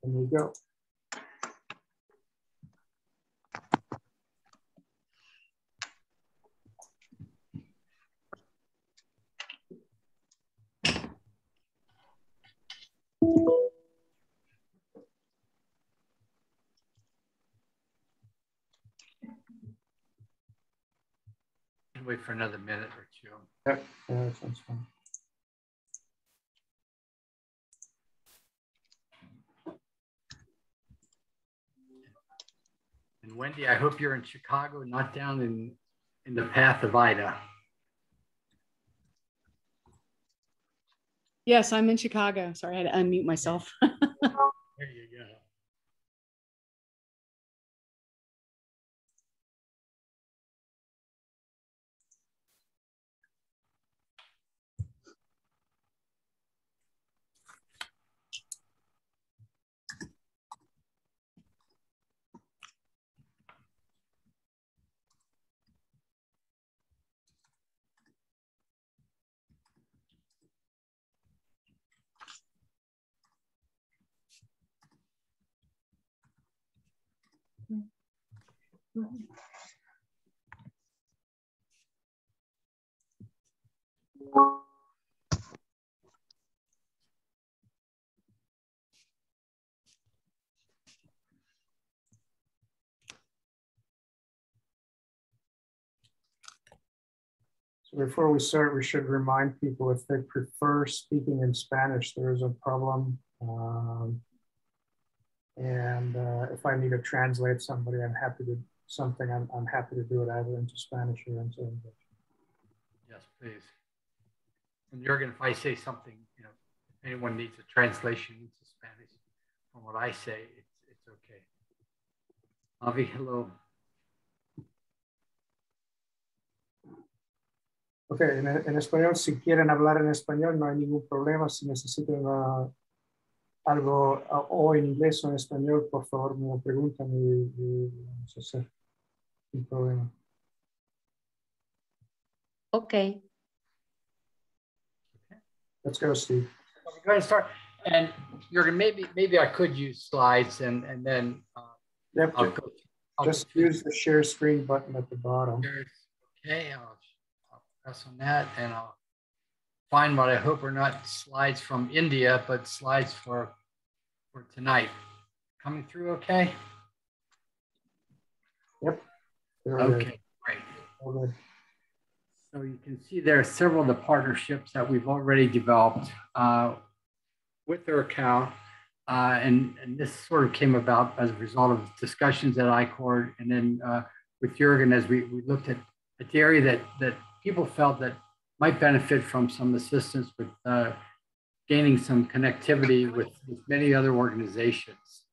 And we go. Wait for another minute or two. Yep, yeah, that sounds fine. And Wendy, I hope you're in Chicago, not down in the path of Ida. Yes, I'm in Chicago. Sorry, I had to unmute myself. There you go. So before we start, we should remind people if they prefer speaking in Spanish, there is a problem. If I need to translate somebody, I'm happy to I'm happy to do it either into Spanish or into English. Yes, please. And Jürgen, if I say something, you know, if anyone needs a translation into Spanish from what I say, it's okay. Avi, hello. Ok, en español, si quieren hablar en español, no hay ningún problema. Si necesitan algo o en inglés o en español, por favor me lo preguntan y vamos a hacer sin problema. Okay. Let's go, Steve. Go ahead and start. And Jürgen, maybe I could use slides and then yep, I'll just use the share screen button at the bottom. Okay, I'll press on that and I'll find what I hope are not slides from India, but slides for tonight. Coming through okay? Yep. Okay, great. Okay. So you can see there are several of the partnerships that we've already developed with ERCAL. And this sort of came about as a result of discussions at ICORD and then with Jürgen as we looked at the area that people felt that might benefit from some assistance with gaining some connectivity with many other organizations.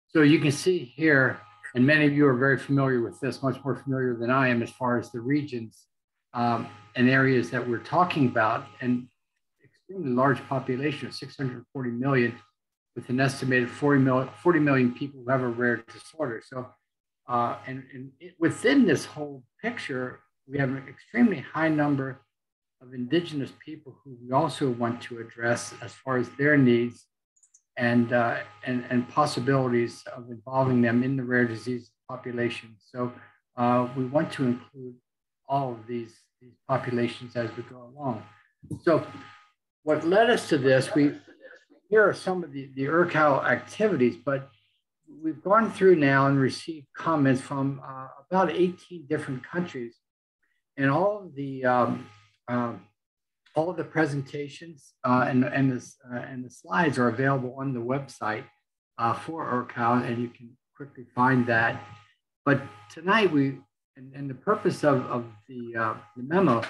So you can see here, and many of you are very familiar with this, much more familiar than I am as far as the regions and areas that we're talking about, and extremely large population of 640 million with an estimated 40 million people who have a rare disorder. So, within this whole picture, we have an extremely high number of indigenous people who we also want to address as far as their needs and possibilities of involving them in the rare disease population. So we want to include all of these populations as we go along. So what led us to this, here are some of the ERCAL activities, but we've gone through now and received comments from about 18 different countries, and all of the presentations and the slides are available on the website for ERCAL, and you can quickly find that. But tonight and the purpose of the memo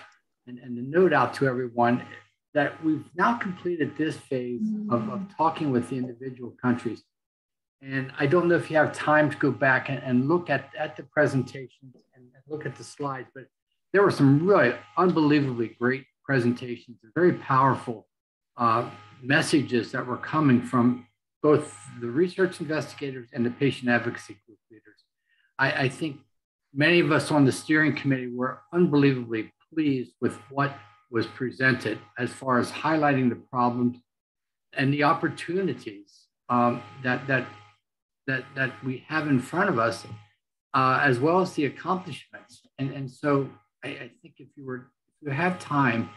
and the note out to everyone that we've now completed this phase of talking with the individual countries. And I don't know if you have time to go back and look at the presentations and look at the slides, but there were some really unbelievably great presentations, very powerful messages that were coming from both the research investigators and the patient advocacy group leaders. I think many of us on the steering committee were unbelievably pleased with what was presented as far as highlighting the problems and the opportunities that we have in front of us, as well as the accomplishments. And so I think if you have time,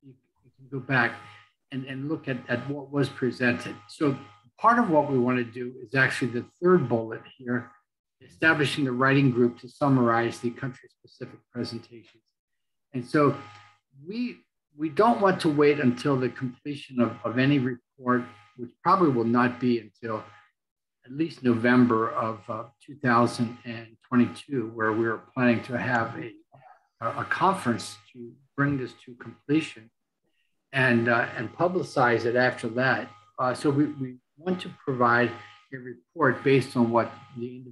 you can go back and look at what was presented. So part of what we want to do is actually the third bullet here, establishing the writing group to summarize the country-specific presentations. And so we don't want to wait until the completion of any report, which probably will not be until at least November of 2022, where we're planning to have a conference to bring this to completion and publicize it after that. So we want to provide a report based on what the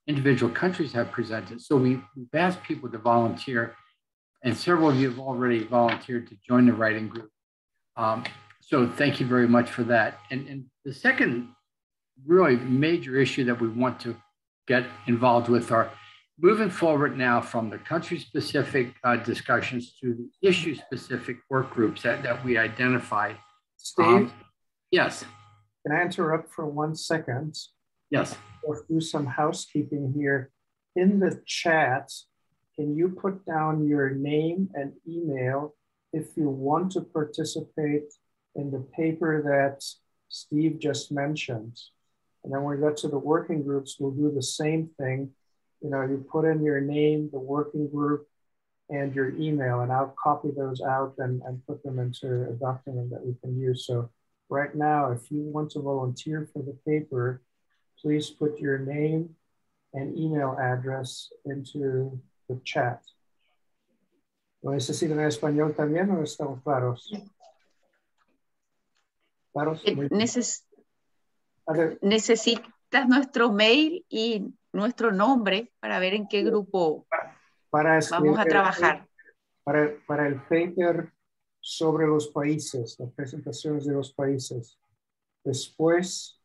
individual countries have presented. So we've asked people to volunteer, and several of you have already volunteered to join the writing group. So thank you very much for that. And the second really major issue that we want to get involved with are moving forward now from the country-specific discussions to the issue-specific work groups that we identified. Steve? Yes. Can I interrupt for 1 second? Yes. Or do some housekeeping here. In the chat, can you put down your name and email if you want to participate in the paper that Steve just mentioned? And then when we get to the working groups, we'll do the same thing. You know, you put in your name, the working group, and your email, and I'll copy those out and put them into a document that we can use. So right now, if you want to volunteer for the paper, please put your name and email address into the chat. ¿Lo necesitan en español también o estamos claros? ¿Claros? Necesitas nuestro mail y nuestro nombre para ver en qué grupo vamos a trabajar. Para el paper sobre los países, las presentaciones de los países. Después,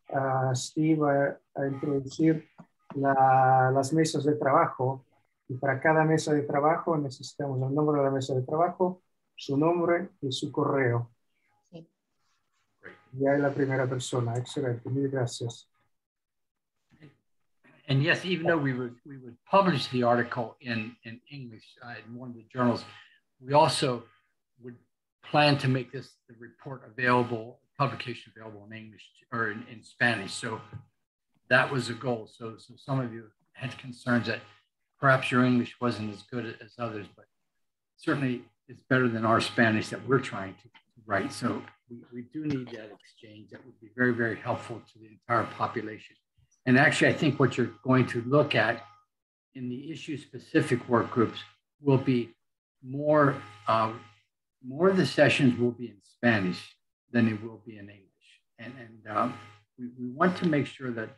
Steve va a introducir las mesas de trabajo, y para cada mesa de trabajo necesitamos el nombre de la mesa de trabajo, su nombre y su correo. Sí. Ya es la primera persona. Excelente. Mil gracias. And yes, even though we would publish the article in English in one of the journals, we also would plan to make the report available, publication available in English or in Spanish. So that was a goal. So some of you had concerns that perhaps your English wasn't as good as others, but certainly it's better than our Spanish that we're trying to write. So we do need that exchange. That would be very, very helpful to the entire population. And actually, I think what you're going to look at in the issue-specific work groups will be more of the sessions will be in Spanish than it will be in English. And we want to make sure that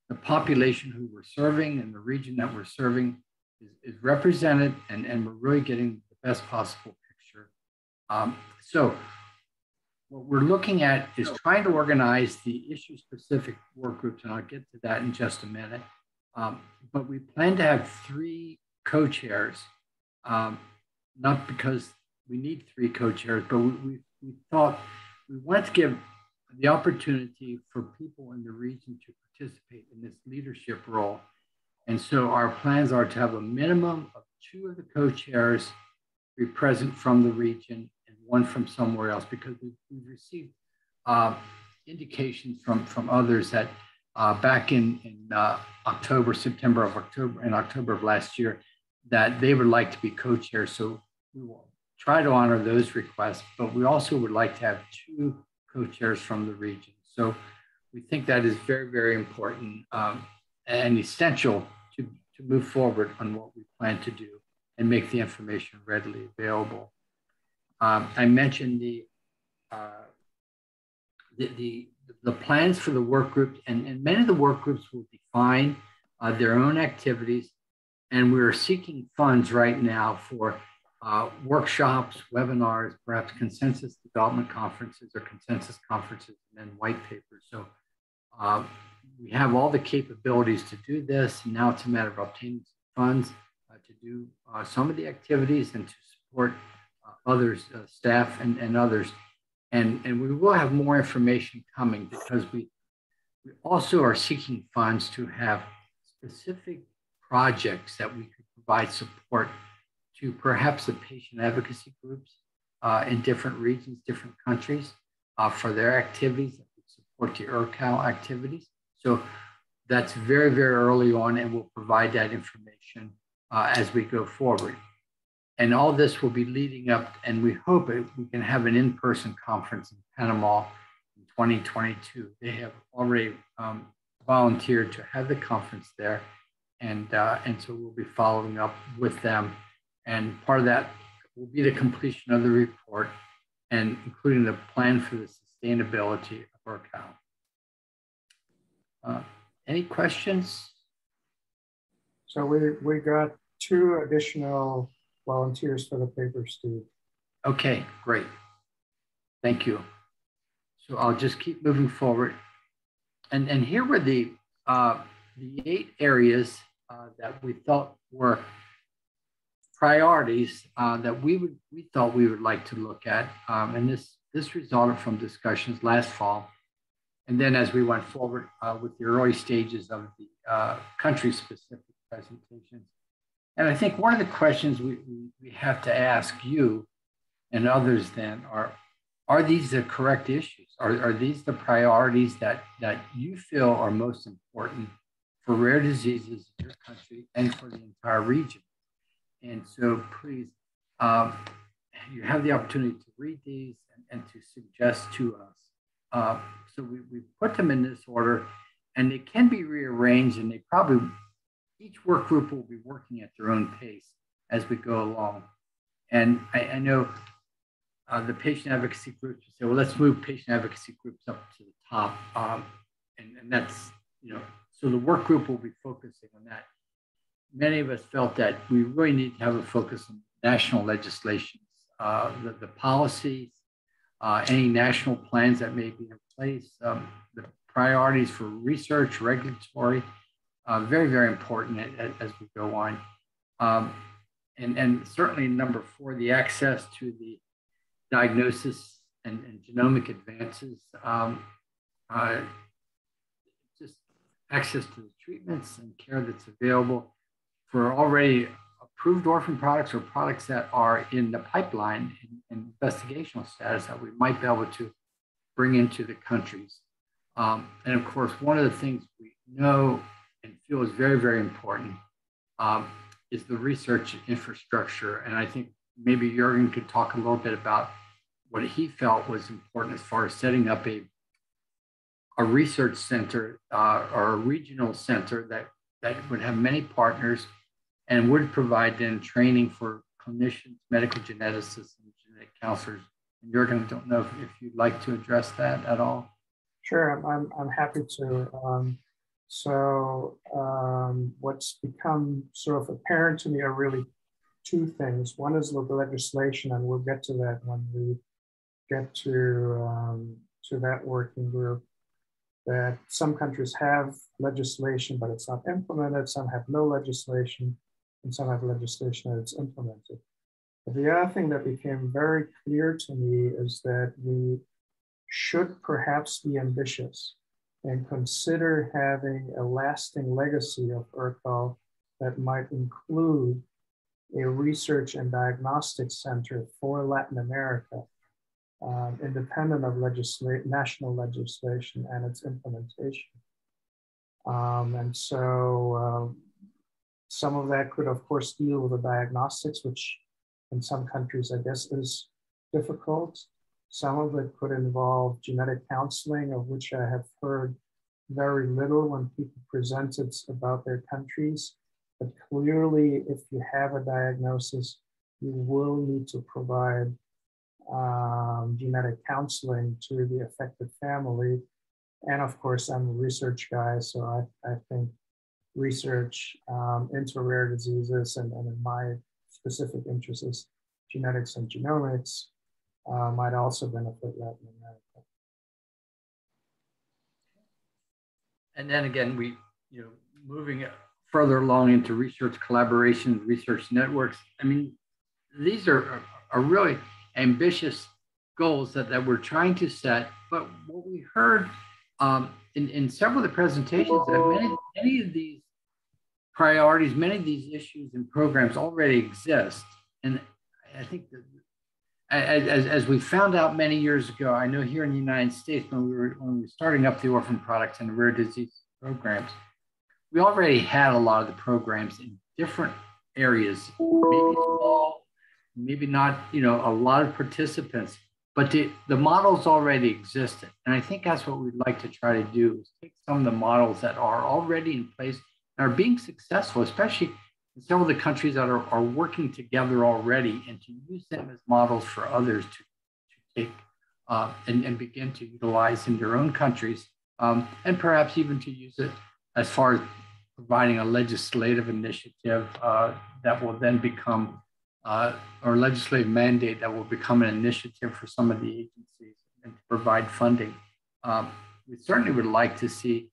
the population who we're serving and the region that we're serving is represented, and we're really getting the best possible picture. So what we're looking at is trying to organize the issue-specific work groups, and I'll get to that in just a minute. But we plan to have 3 co-chairs, not because we need 3 co-chairs, but we thought we wanted to give the opportunity for people in the region to participate in this leadership role. And so our plans are to have a minimum of 2 of the co-chairs be present from the region and 1 from somewhere else, because we've received indications from others that back in October of last year, that they would like to be co-chairs. So we will try to honor those requests, but we also would like to have 2 co-chairs from the region. So we think that is very, very important and essential to move forward on what we plan to do and make the information readily available. I mentioned the plans for the work groups, and many of the work groups will define their own activities, and we're seeking funds right now for workshops, webinars, perhaps consensus development conferences or consensus conferences, and then white papers. So we have all the capabilities to do this, and now it's a matter of obtaining funds to do some of the activities and to support others, staff and others And we will have more information coming because we also are seeking funds to have specific projects that we could provide support to perhaps the patient advocacy groups in different regions, different countries for their activities that would support the ERCAL activities. So that's very, very early on, and we'll provide that information as we go forward. And all this will be leading up, and we hope we can have an in-person conference in Panama in 2022. They have already volunteered to have the conference there, and so we'll be following up with them. And part of that will be the completion of the report, and including the plan for the sustainability of ERCAL. Any questions? So we got 2 additional volunteers for the paper, Steve. Okay, great. Thank you. So I'll just keep moving forward. And here were the 8 areas that we thought were priorities that we thought we would like to look at. And this resulted from discussions last fall. And then as we went forward with the early stages of the country-specific presentations. And I think one of the questions we have to ask you and others then are these the correct issues? Are these the priorities that you feel are most important for rare diseases in your country and for the entire region? And so please, you have the opportunity to read these and to suggest to us. So we put them in this order, and they can be rearranged, and they probably, each work group will be working at their own pace as we go along. And I know the patient advocacy groups say, well, let's move patient advocacy groups up to the top. And that's, so the work group will be focusing on that. Many of us felt that we really need to have a focus on national legislations, the policies, any national plans that may be in place, the priorities for research, regulatory, very, very important as we go on. And certainly number 4, the access to the diagnosis and genomic advances, just access to the treatments and care that's available for already approved orphan products or products that are in the pipeline in investigational status that we might be able to bring into the countries. And of course, one of the things we know and feel is very, very important is the research infrastructure. And I think maybe Jürgen could talk a little bit about what he felt was important as far as setting up a research center or a regional center that would have many partners and would provide then training for clinicians, medical geneticists, and genetic counselors. And Jürgen, I don't know if you'd like to address that at all. Sure, I'm happy to. What's become sort of apparent to me are really 2 things. One is the legislation, and we'll get to that when we get to that working group, that some countries have legislation, but it's not implemented. Some have no legislation, and some have legislation that it's implemented. But the other thing that became very clear to me is that we should perhaps be ambitious and consider having a lasting legacy of ERCAL that might include a research and diagnostics center for Latin America, independent of national legislation and its implementation. And so some of that could, of course, deal with the diagnostics, which in some countries, I guess, is difficult. Some of it could involve genetic counseling, of which I have heard very little when people presented about their countries. But clearly, if you have a diagnosis, you will need to provide genetic counseling to the affected family. And of course, I'm a research guy, so I think research into rare diseases and in my specific interest is genetics and genomics might also benefit Latin America. And then again, moving further along into research collaborations, research networks. I mean, these are really ambitious goals that we're trying to set. But what we heard in several of the presentations, that many of these priorities, many of these issues and programs already exist. And I think that as we found out many years ago, I know here in the United States, when we were starting up the orphan products and rare disease programs, we already had a lot of the programs in different areas, maybe small, maybe not, a lot of participants, but the models already existed. And I think that's what we'd like to try to do, is take some of the models that are already in place and are being successful, especially in some of the countries that are working together already, and to use them as models for others to take and begin to utilize in their own countries, and perhaps even to use it as far as providing a legislative initiative that will then become, or legislative mandate that will become an initiative for some of the agencies and to provide funding. We certainly would like to see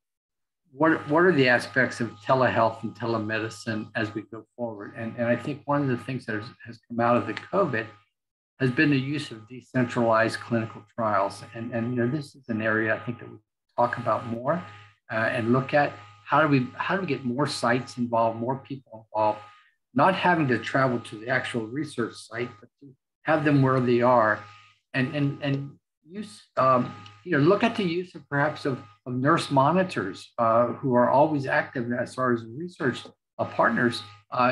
what are the aspects of telehealth and telemedicine as we go forward. And I think one of the things that has come out of the COVID has been the use of decentralized clinical trials. And this is an area I think that we talk about more and look at how do we get more sites involved, more people involved, not having to travel to the actual research site, but to have them where they are, and use, look at the use of perhaps of nurse monitors who are always active as far as research partners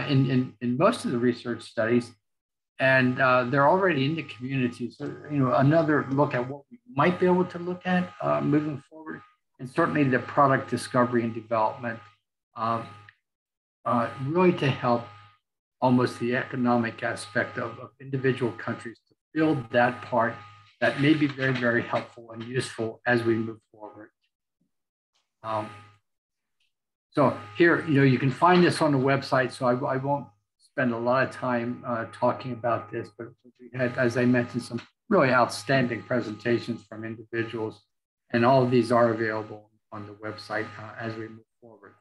in most of the research studies, and they're already in the community. So another look at what we might be able to look at moving forward, and certainly the product discovery and development, really to help almost the economic aspect of individual countries, to build that part that may be very, very helpful and useful as we move forward. So here, you can find this on the website, so I won't spend a lot of time talking about this, but we had, as I mentioned, some really outstanding presentations from individuals, and all of these are available on the website as we move forward.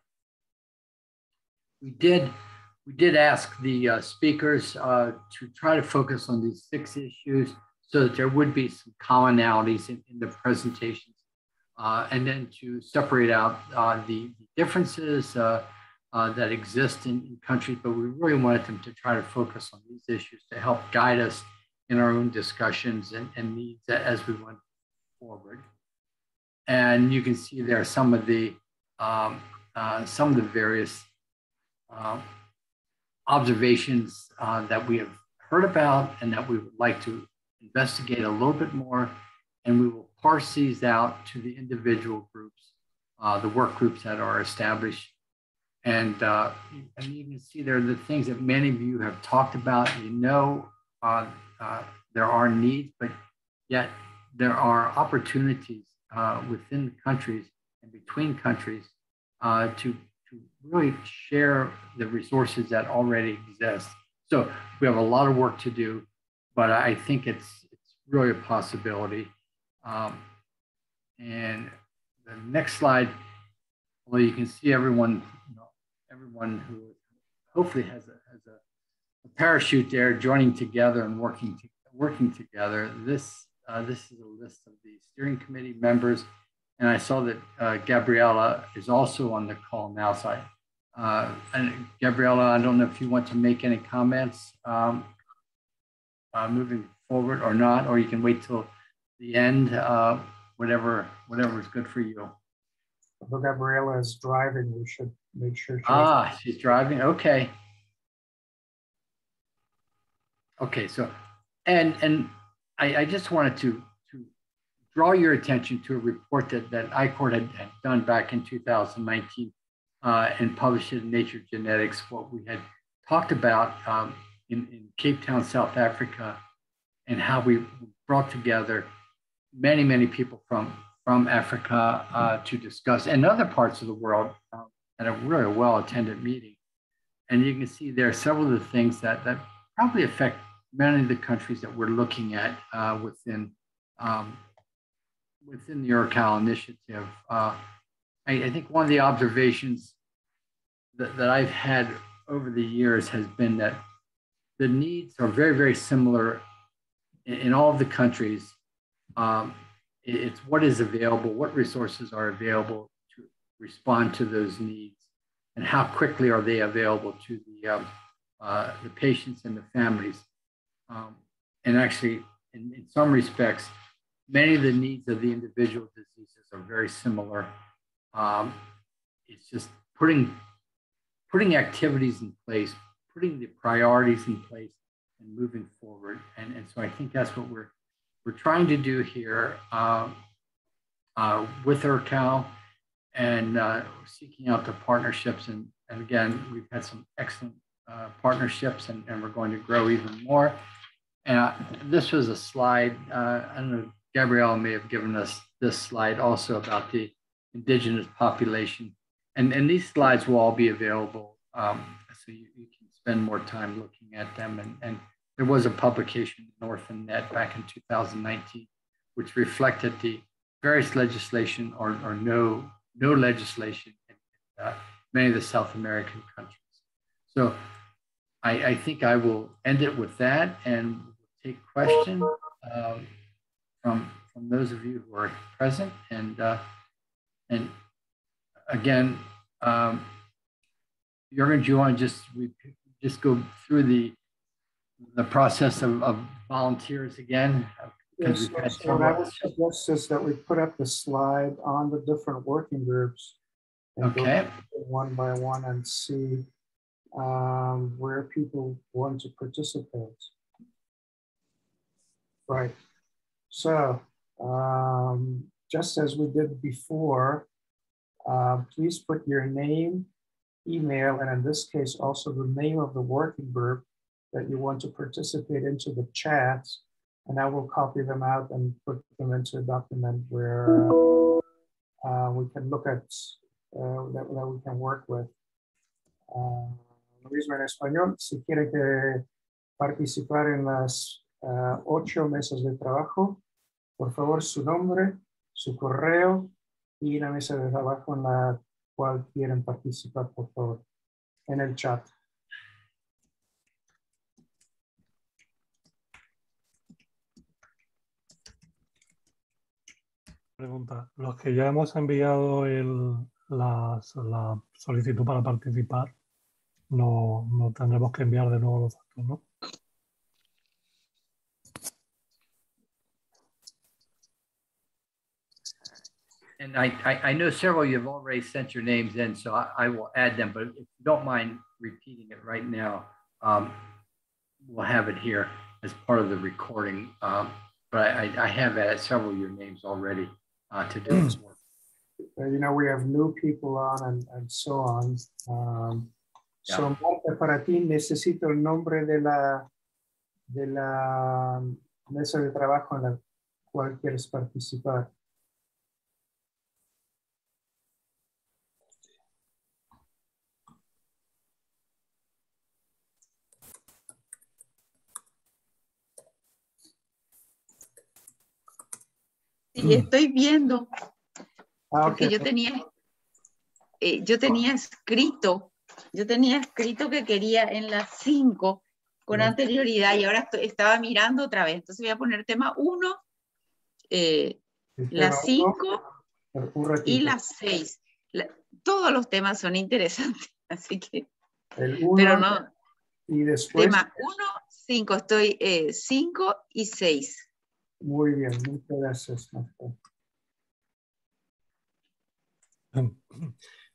We did ask the speakers to try to focus on these 6 issues so that there would be some commonalities in the presentations, and then to separate out the differences that exist in countries, but we really wanted them to try to focus on these issues to help guide us in our own discussions and needs as we went forward. And you can see there some of the various observations that we have heard about and that we would like to investigate a little bit more, and we will parse these out to the individual groups, the work groups that are established. And you can see there the things that many of you have talked about. There are needs, but yet there are opportunities within the countries and between countries to really share the resources that already exist. So we have a lot of work to do, but I think it's really a possibility. And the next slide, well, you can see everyone who hopefully has a parachute there, joining together and working together. This is a list of the steering committee members, and I saw that Gabriella is also on the call now. So and Gabriella, I don't know if you want to make any comments moving forward or not, or you can wait till the end, whatever is good for you. Well, Gabriella is driving. We should make sure. She's driving. Okay. Okay. So, and I just wanted to draw your attention to a report that ICORD had done back in 2019 and published it in Nature Genetics. What we had talked about in Cape Town, South Africa, and how we brought together many people from Africa to discuss, and other parts of the world at a really well-attended meeting. And you can see there are several of the things that probably affect many of the countries that we're looking at within the ERCAL initiative. I think one of the observations that I've had over the years has been that the needs are very, very similar in all of the countries, It's what is available, what resources are available to respond to those needs, and how quickly are they available to the patients and the families. And actually, in some respects, many of the needs of the individual diseases are very similar. It's just putting activities in place, putting the priorities in place, and moving forward. And so I think that's what we're trying to do here with ERCAL, and seeking out the partnerships. And again, we've had some excellent partnerships, and we're going to grow even more. And this was a slide, I don't know, Gabrielle may have given us this slide also about the indigenous population. And these slides will all be available, so you can spend more time looking at them. And there was a publication, North and Net, back in 2019, which reflected the various legislation or no legislation in many of the South American countries. So I think I will end it with that and take questions from those of you who are present. And again, Jürgen, do you want to just go through the process of volunteers again? Yes, so what I would suggest is that we put up the slide on the different working groups and go one by one and see where people want to participate. Right. So just as we did before, please put your name, email, and in this case, also the name of the working group that you want to participate into the chat, and I will copy them out and put them into a document where we can look at, that we can work with. Lo mismo en español, si quiere que participar en las 8 mesas de trabajo, por favor su nombre, su correo y la mesa de trabajo en la cual quieren participar, por favor, en el chat. Pregunta, los que ya hemos enviado la solicitud para participar, no tendremos que enviar de nuevo los datos, ¿no? And I know several of you have already sent your names in, so I will add them, but if you don't mind repeating it right now, we'll have it here as part of the recording. But I have added several of your names already to do this work. You know, we have new people on and so on. So, Marta, para ti necesito el nombre de la mesa de trabajo en la cual quieres participar. Sí, estoy viendo, porque Okay. yo tenía escrito que quería en las 5 con anterioridad y ahora estaba mirando otra vez. Entonces voy a poner tema 1, las 5 y las 6. Todos los temas son interesantes, así que... El 1 pero no, y después... Tema 1, 5, estoy 5 y 6. Muy bien, muchas gracias, Marta.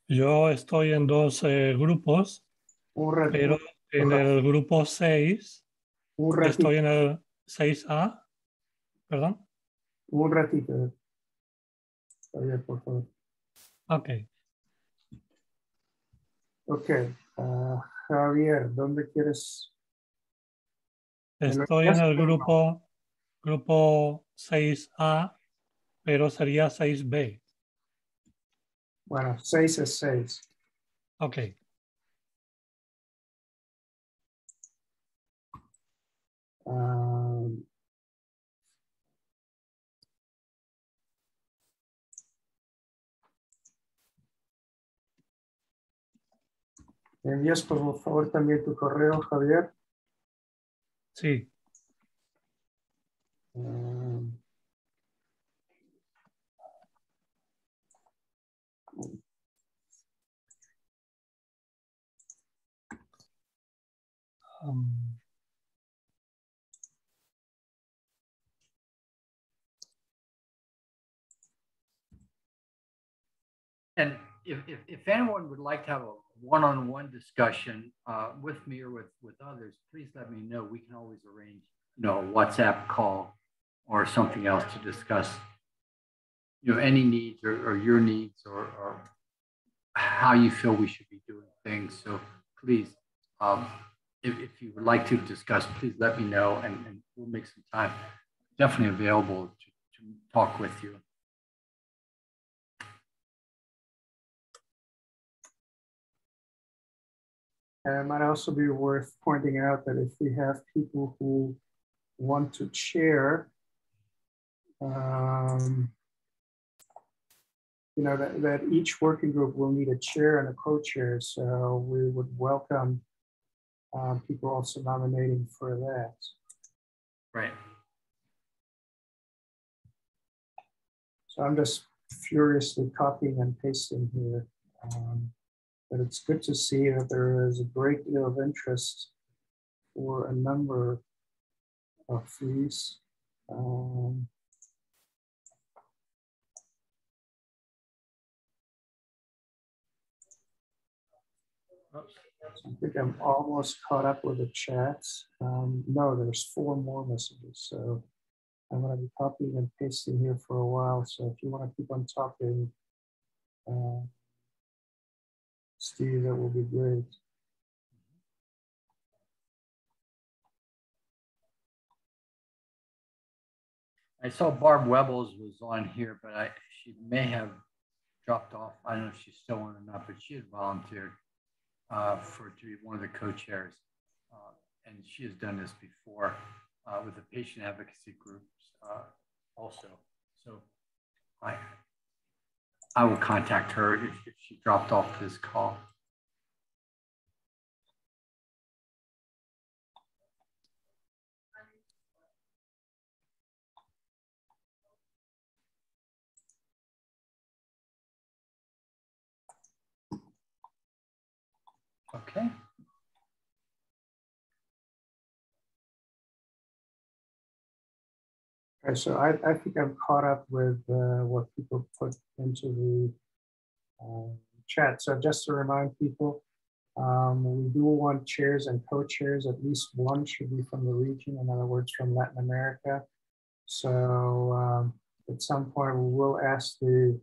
Yo estoy en 2 grupos, pero en el grupo 6, estoy en el 6A, perdón. Un ratito. Javier, por favor. Ok. Ok. Javier, ¿dónde quieres? Estoy en el grupo 6A, pero sería 6B. Bueno, 6 es 6. Ok. ¿Me envías por favor también tu correo, Javier? Sí. And if anyone would like to have a one-on-one discussion with me or with others, please let me know. We can always arrange, a WhatsApp call or something else to discuss, any needs or your needs or how you feel we should be doing things. So please, if you would like to discuss, please let me know and we'll make some time. Definitely available to talk with you. It might also be worth pointing out that if we have people who want to chair, that each working group will need a chair and a co-chair. So we would welcome people also nominating for that. Right. So I'm just furiously copying and pasting here. But it's good to see that there is a great deal of interest for a number of these. So I think I'm almost caught up with the chats. No, there's 4 more messages. So I'm going to be copying and pasting here for a while. So if you want to keep on talking, Steve, that will be great. I saw Barb Webbles was on here, but she may have dropped off. I don't know if she's still on or not, but she had volunteered to be one of the co-chairs. And she has done this before with the patient advocacy groups also. So I will contact her if she dropped off this call. Okay. Okay, so I think I'm caught up with what people put into the chat. So just to remind people, we do want chairs and co-chairs. At least one should be from the region, in other words, from Latin America. So at some point, we will ask the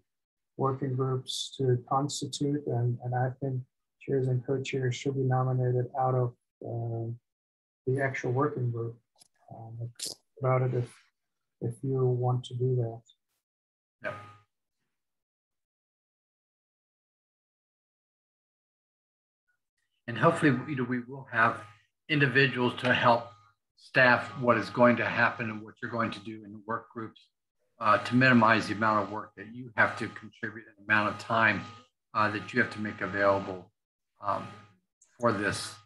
working groups to constitute, and I think chairs and co-chairs should be nominated out of the actual working group. About it if you want to do that. Yep. And hopefully, we will have individuals to help staff what is going to happen and what you're going to do in the work groups to minimize the amount of work that you have to contribute and the amount of time that you have to make available for this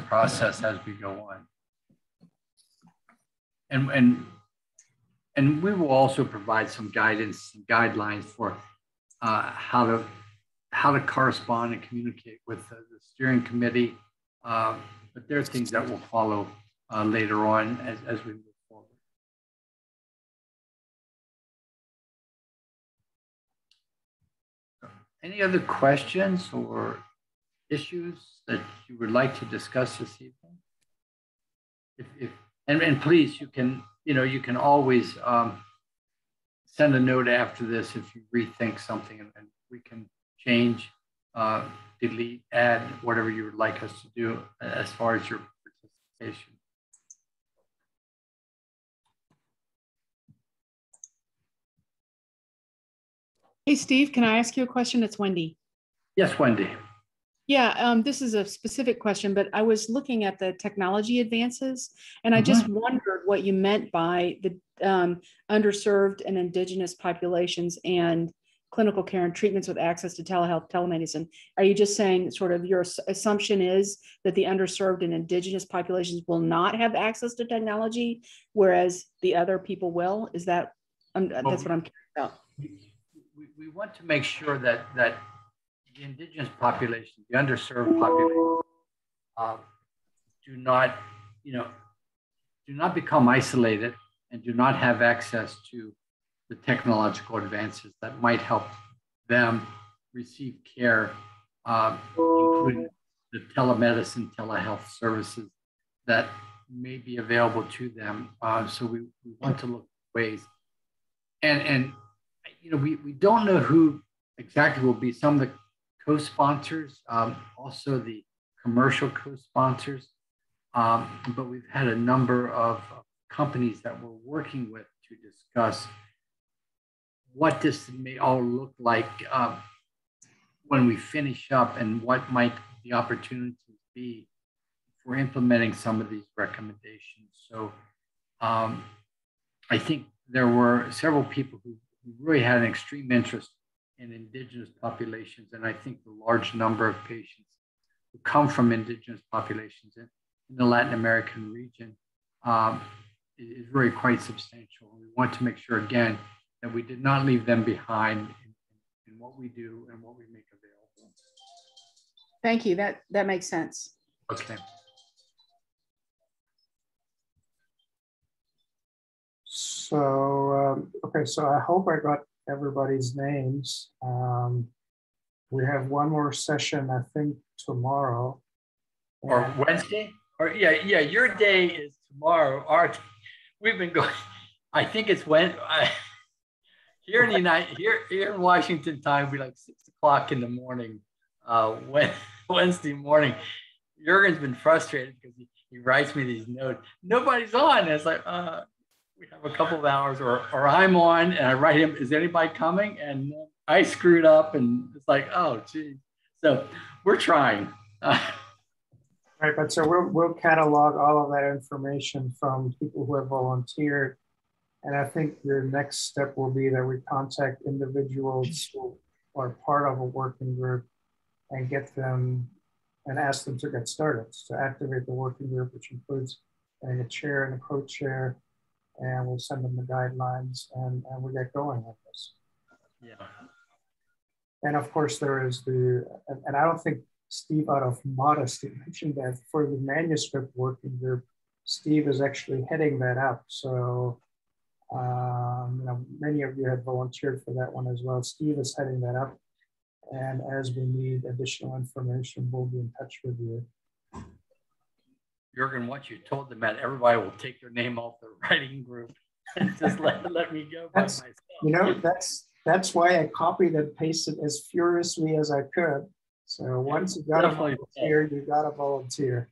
process as we go on. And we will also provide some guidance and guidelines for how to correspond and communicate with the steering committee. But there are things that will follow later on as we move forward. Any other questions or issues that you would like to discuss this evening? And please, you can always send a note after this if you rethink something, and we can change, delete, add, whatever you would like us to do as far as your participation. Hey, Steve, can I ask you a question? It's Wendy. Yes, Wendy. Yeah, this is a specific question, but I was looking at the technology advances, and I just wondered what you meant by the underserved and indigenous populations and clinical care and treatments with access to telehealth, telemedicine. Are you just saying sort of your assumption is that the underserved and indigenous populations will not have access to technology, whereas the other people will? Is that, that's what I'm curious about. We want to make sure that the indigenous population, the underserved population, do not become isolated and do not have access to the technological advances that might help them receive care, including the telemedicine, telehealth services that may be available to them. So we want to look at ways. And you know, we don't know who exactly will be some of the co-sponsors, also the commercial co-sponsors. But we've had a number of companies that we're working with to discuss what this may all look like when we finish up and what might the opportunities be for implementing some of these recommendations. So I think there were several people who really had an extreme interest in indigenous populations. And I think the large number of patients who come from indigenous populations in the Latin American region is really quite substantial. We want to make sure, again, that we did not leave them behind in what we do and what we make available. Thank you. That makes sense. Okay. So, okay, so I hope I got everybody's names. We have one more session, I think, tomorrow. Or Wednesday? Or yeah, your day is tomorrow. We've been going, I think it's here in the here in Washington time, we like 6 o'clock in the morning, Wednesday morning. Jürgen's been frustrated because he writes me these notes. Nobody's on. And it's like, we have a couple of hours, or I'm on, and I write him, is anybody coming? And I screwed up, and it's like, oh, geez. So we're trying. Right, but so we'll catalog all of that information from people who have volunteered. And I think the next step will be that we contact individuals who are part of a working group and get them and ask them to get started, to activate the working group, which includes a chair and a co-chair, and we'll send them the guidelines and we'll get going with this. Yeah. And of course there is and I don't think Steve, out of modesty, mentioned that for the manuscript working group, Steve is actually heading that up. So, you know, many of you had volunteered for that one as well. Steve is heading that up. And as we need additional information, we'll be in touch with you. Jürgen, once you told them that, everybody will take their name off the writing group and just let me go by myself. You know, that's why I copied and pasted as furiously as I could. So once you got to volunteer, you got to volunteer.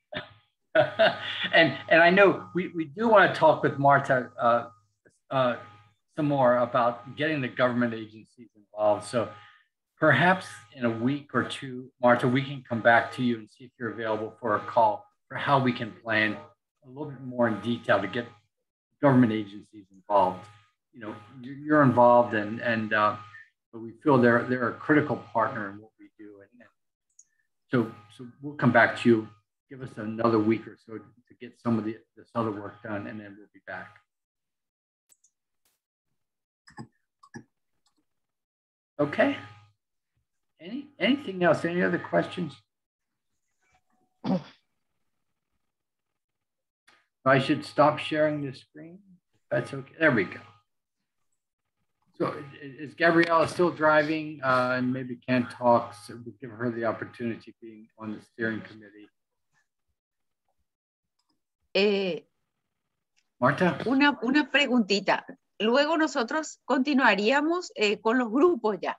and I know we do want to talk with Marta some more about getting the government agencies involved. So perhaps in a week or two, Marta, we can come back to you and see if you're available for a call for how we can plan a little bit more in detail to get government agencies involved. You know, you're involved, but we feel they're a critical partner in what we do. So we'll come back to you. Give us another week or so to get some of this other work done, and then we'll be back. Okay. Anything else? Any other questions? I should stop sharing the screen. That's okay. There we go. So is Gabriella still driving and maybe can't talk? So we'll give her the opportunity being on the steering committee. Marta. Una preguntita. Luego nosotros continuaríamos con los grupos ya,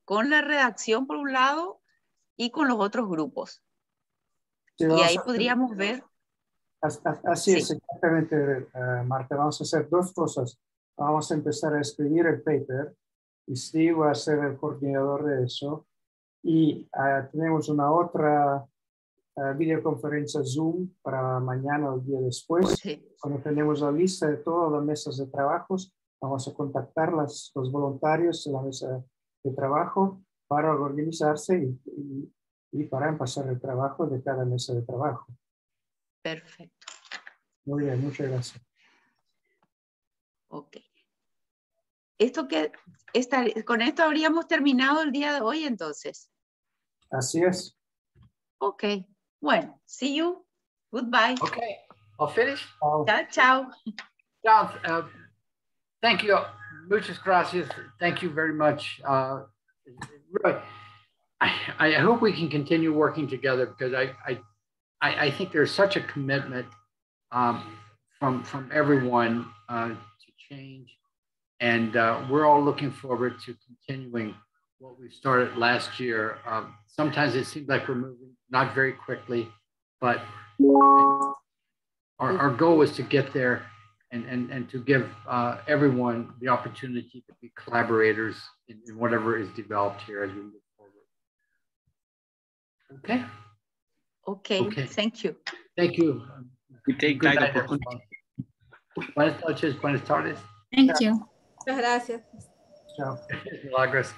con la redacción por un lado y con los otros grupos. Sí, y ahí podríamos ver. Así es, exactamente, Marta. Vamos a hacer dos cosas. Vamos a empezar a escribir el paper y Steve va a ser el coordinador de eso. Y tenemos una otra videoconferencia Zoom para mañana o el día después. Sí. Cuando tenemos la lista de todas las mesas de trabajos, vamos a contactar los voluntarios de la mesa de trabajo para organizarse y para empezar el trabajo de cada mesa de trabajo. Perfecto. Muy bien, muchas gracias. Ok. Con esto habríamos terminado el día de hoy entonces. Así es. Ok. Bueno, see you. Goodbye. Okay, I'll finish. Chao, chao. Ciao. Thank you. Muchas gracias. Thank you very much. Really, I hope we can continue working together, because I think there's such a commitment from everyone to change, and we're all looking forward to continuing what we started last year. Sometimes it seems like we're moving not very quickly, but our goal is to get there and to give everyone the opportunity to be collaborators in whatever is developed here as we move forward. Okay. Okay. Thank you. Thank you. We take Good that night, opportunity. Buenas noches, buenas tardes. Thank you. Muchas gracias. Chao. Milagros.